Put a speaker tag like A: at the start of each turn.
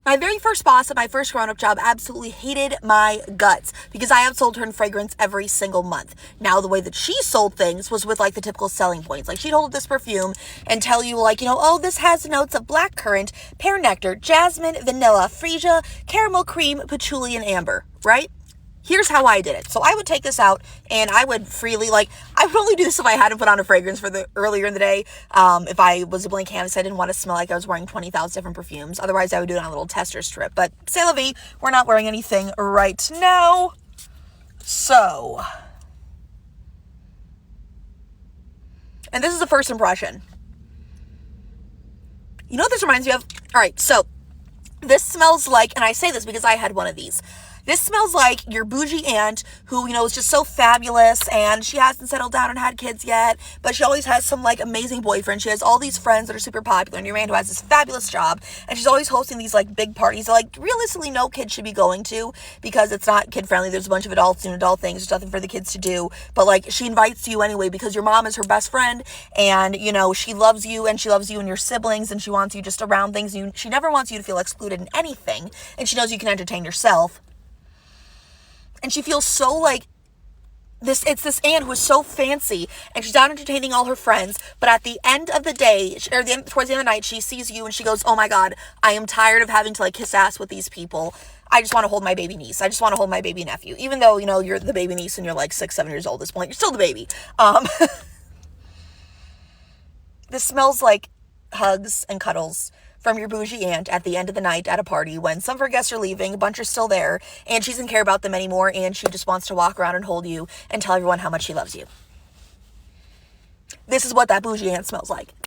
A: My very first boss at my first grown-up job absolutely hated my guts because I have sold her in fragrance every single month. Now, the way that she sold things was with like the typical selling points. Like she'd hold this perfume and tell you like, oh, this has notes of blackcurrant, pear nectar, jasmine, vanilla, freesia, caramel cream, patchouli, and amber, right? Here's how I did it. So I would take this out and I would freely, I would only do this if I hadn't put on a fragrance earlier in the day. If I was a blank canvas, I didn't want to smell like I was wearing 20,000 different perfumes. Otherwise, I would do it on a little tester strip. But c'est la vie, we're not wearing anything right now. So, and this is the first impression. You know what this reminds me of? All right, so this smells like, and I say this because I had one of these. This smells like your bougie aunt who, is just so fabulous and she hasn't settled down and had kids yet, but she always has some amazing boyfriend. She has all these friends that are super popular and your aunt who has this fabulous job and she's always hosting these big parties that realistically no kid should be going to because it's not kid friendly. There's a bunch of adults doing adult things. There's nothing for the kids to do, but she invites you anyway because your mom is her best friend and, she loves you and your siblings and she wants you just around things. She never wants you to feel excluded in anything and she knows you can entertain yourself. And she feels so it's this aunt who is so fancy and she's out entertaining all her friends. But at the end of the day, towards the end of the night, she sees you and she goes, oh my God, I am tired of having to kiss ass with these people. I just want to hold my baby niece. I just want to hold my baby nephew. Even though, you're the baby niece and you're 6-7 years old at this point, you're still the baby. This smells like hugs and cuddles from your bougie aunt at the end of the night at a party when some of her guests are leaving, a bunch are still there, and she doesn't care about them anymore, and she just wants to walk around and hold you and tell everyone how much she loves you. This is what that bougie aunt smells like.